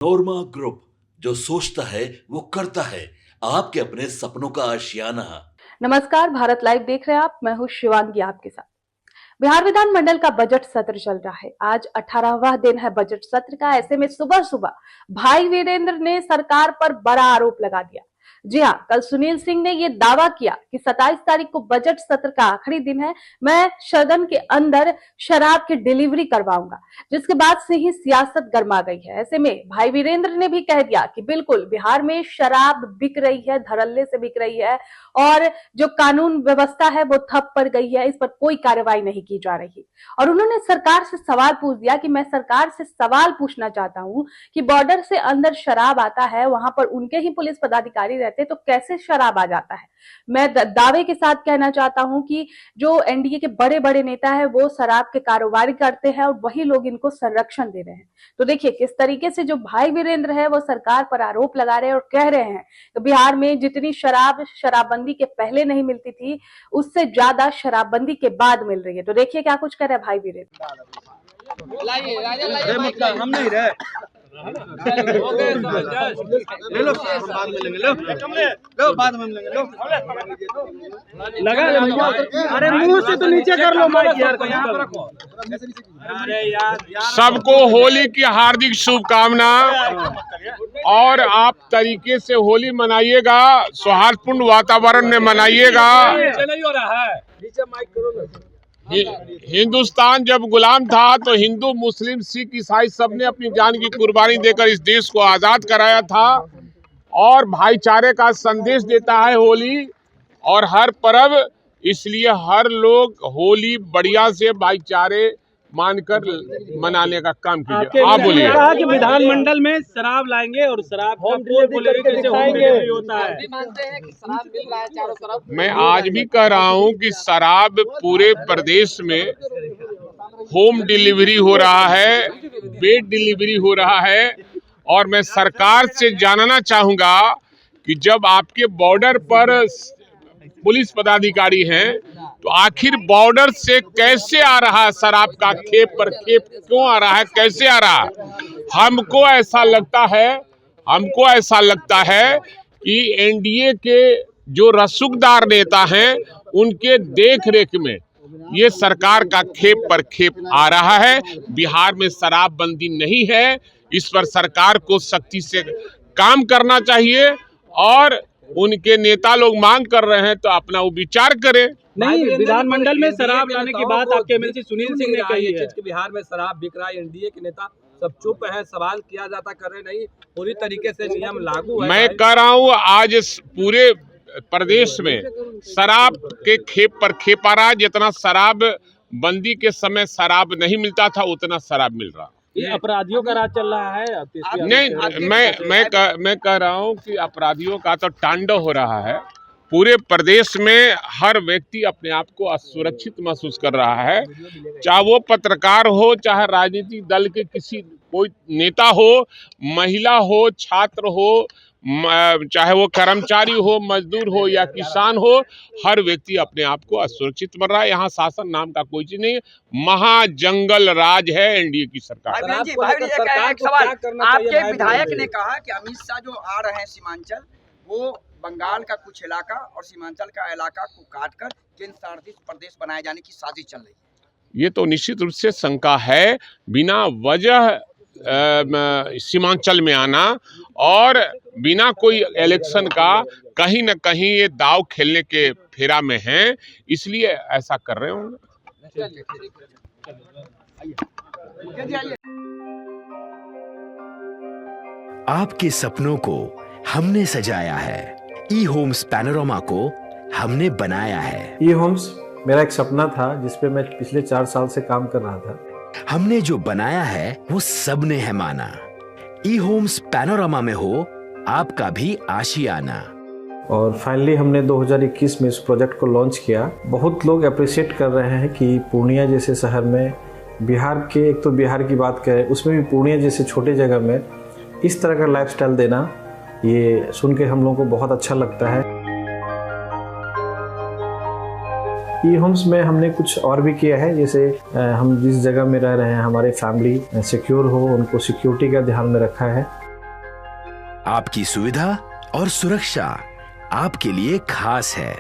नोरमा group, जो सोचता है वो करता है। आपके अपने सपनों का आशियाना। नमस्कार, भारत लाइव देख रहे हैं आप। मैं हूं शिवांगी आपके साथ। बिहार विधानमंडल का बजट सत्र चल रहा है। आज 18वां दिन है बजट सत्र का। ऐसे में सुबह सुबह भाई वीरेंद्र ने सरकार पर बड़ा आरोप लगा दिया। जी हां, कल सुनील सिंह ने यह दावा किया कि 27 तारीख को बजट सत्र का आखिरी दिन है। मैं सदन के अंदर शराब की डिलीवरी करवाऊंगा, जिसके बाद से ही सियासत गर्मा गई है। ऐसे में भाई वीरेंद्र ने भी कह दिया कि बिल्कुल बिहार में शराब बिक रही है, धड़ल्ले से बिक रही है और जो कानून व्यवस्था है वो ठप पड़ गई है, इस पर कोई कार्रवाई नहीं की जा रही। और उन्होंने सरकार से सवाल पूछ दिया कि मैं सरकार से सवाल पूछना चाहता हूं कि बॉर्डर से अंदर शराब आता है, वहां पर उनके ही पुलिस पदाधिकारी रहते तो कैसे शराब आ जाता है। मैं दावे के साथ कहना चाहता हूं कि जो एनडीए के बड़े बड़े नेता है वो शराब के कारोबार करते हैं और वही लोग इनको संरक्षण दे रहे हैं। तो देखिए किस तरीके से जो भाई वीरेंद्र है वो सरकार पर आरोप लगा रहे हैं और कह रहे हैं कि बिहार में जितनी शराबबंदी के पहले नहीं मिलती थी, उससे ज्यादा शराबबंदी के बाद मिल रही है। तो देखिए क्या कुछ कह रहे हैं भाई वीरेंद्र। हम नहीं रहे ले लो, बाद में लेंगे। लो बाद में लेंगे। लो लगा अरे मुंह से तो नीचे कर लो माइक यार, यहाँ पर रखो। अरे यार सबको होली की हार्दिक शुभकामना। और आप तरीके से होली मनाइएगा, सौहार्दपूर्ण वातावरण में मनाइएगा। हिंदुस्तान जब गुलाम था तो हिंदू, मुस्लिम, सिख, ईसाई सब ने अपनी जान की कुर्बानी देकर इस देश को आजाद कराया था। और भाईचारे का संदेश देता है होली और हर पर्व, इसलिए हर लोग होली बढ़िया से भाईचारे मानकर मनाने का काम कीजिए। आप बोलिए। कहा कि विधानमंडल में शराब लाएंगे और शराब का होम डिलीवरी होता है। मानते हैं कि शराब मिल रहा है चारों तरफ। मैं आज भी कह रहा हूं कि शराब पूरे प्रदेश में होम डिलीवरी हो रहा है, बेड डिलीवरी हो रहा है। और मैं सरकार से जानना चाहूंगा कि जब आपके बॉर्डर पर पुलिस पदाधिकारी हैं तो आखिर बॉर्डर से कैसे आ रहा है शराब का खेप पर खेप, क्यों आ रहा है, कैसे आ रहा है। हमको ऐसा लगता है कि एनडीए के जो रसूखदार नेता हैं उनके देख रेख में ये सरकार का खेप पर खेप आ रहा है। बिहार में शराबबंदी नहीं है, इस पर सरकार को सख्ती से काम करना चाहिए। और उनके नेता लोग मांग कर रहे हैं तो अपना वो विचार करें। नहीं, विधानमंडल में शराब लाने की बात आपके एमएलसी सुनील सिंह ने कही है कि बिहार में शराब बिक रहा है। एनडीए के नेता सब चुप है, सवाल किया जाता कर रहे नहीं, पूरी तरीके से नियम लागू है। मैं कह रहा हूँ आज पूरे प्रदेश में शराब के खेप पर खेप आ रहा है। जितना शराब बंदी के समय शराब नहीं मिलता था उतना शराब मिल रहा। ये अपराधियों का राज चल रहा है। नहीं, मैं कह रहा हूँ कि अपराधियों का तो तांडव हो रहा है। पूरे प्रदेश में हर व्यक्ति अपने आप को असुरक्षित महसूस कर रहा है, चाहे वो पत्रकार हो, चाहे राजनीतिक दल के किसी कोई नेता हो, महिला हो, छात्र हो, चाहे वो कर्मचारी हो, मजदूर हो या किसान हो, हर व्यक्ति अपने आप को असुरक्षित बन रहा है। यहाँ शासन नाम का कोई चीज नहीं है, महाजंगल राज है एनडीए की सरकार। एक सवाल, आपके विधायक ने कहा कि अमित शाह जो आ रहे हैं सीमांचल, वो बंगाल का कुछ इलाका और सीमांचल का इलाका को काटकर केंद्र शासित प्रदेश बनाए जाने की साजिश चल रही है। ये तो निश्चित रूप से शंका है। बिना वजह सीमांचल में आना और बिना कोई इलेक्शन का कहीं न कहीं ये दाव खेलने के फेरा में हैं, इसलिए ऐसा कर रहे होंगे। आपके सपनों को हमने सजाया है, ई होम्स पैनोरमा को हमने बनाया है। ई होम्स मेरा एक सपना था जिसपे मैं पिछले 4 साल से काम कर रहा था। हमने जो बनाया है वो सबने है माना। ई होम्स पैनोरमा में हो आपका भी आशियाना। और फाइनली हमने 2021 में इस प्रोजेक्ट को लॉन्च किया। बहुत लोग अप्रिशिएट कर रहे हैं कि पूर्णिया जैसे शहर में, बिहार के, एक तो बिहार की बात करें उसमें भी पूर्णिया जैसे छोटे जगह में इस तरह का लाइफस्टाइल देना, ये सुन के हम लोगों को बहुत अच्छा लगता है। ई होम्स में हमने कुछ और भी किया है, जैसे हम जिस जगह में रह रहे हैं हमारे फैमिली सिक्योर हो, उनको सिक्योरिटी का ध्यान में रखा है। आपकी सुविधा और सुरक्षा आपके लिए खास है।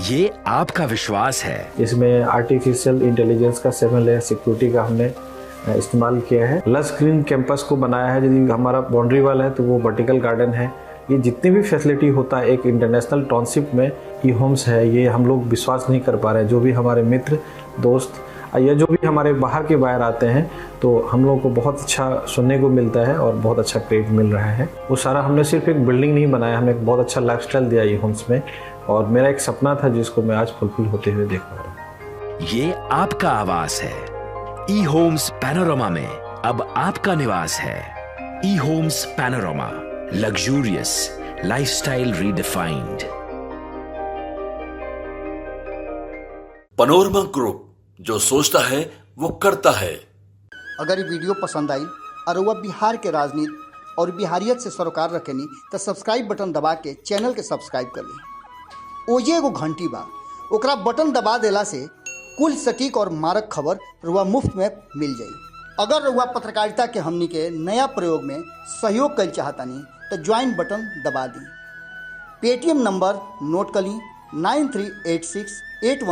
ये आपका विश्वास है। इसमें आर्टिफिशियल इंटेलिजेंस का 7 लेयर सिक्योरिटी का हमने इस्तेमाल किया है। लस ग्रीन कैंपस को बनाया है। यदि हमारा बाउंड्री वाल है तो वो वर्टिकल गार्डन है। ये जितनी भी फैसिलिटी होता है एक इंटरनेशनल टाउनशिप में ई होम्स है, ये हम लोग विश्वास नहीं कर पा रहे हैं। जो भी हमारे मित्र दोस्त या जो भी हमारे बाहर के बाहर आते हैं तो हम लोगों को बहुत अच्छा सुनने को मिलता है और बहुत अच्छा क्रेडिट मिल रहा है। वो सारा हमने सिर्फ एक बिल्डिंग नहीं बनाया, हमें एक बहुत अच्छा लाइफस्टाइल दिया ई होम्स में, और मेरा एक सपना था जिसको मैं आज फुलफिल होते हुए देख पा रहा हूँ। ये आपका आवास है। ई होम्स पैनोरामा में अब आपका निवास है। E homes Panorama, luxurious lifestyle redefined. Panorama group, जो सोचता है वो करता है। अगर ये वीडियो पसंद आई और वह बिहार के राजनीति और बिहारियत से सरोकार रखेनी तो सब्सक्राइब बटन दबा के चैनल के सब्सक्राइब कर ली। ओजे एगो घंटी बा, ओकरा बटन दबा देला से कुल सटीक और मारक खबर रुआ मुफ्त में मिल जाई। अगर रुआ पत्रकारिता के हमनी के नया प्रयोग में सहयोग कर चाहतानी तो ज्वाइन बटन दबा दी। पेटीएम नंबर नोट कर ली 938681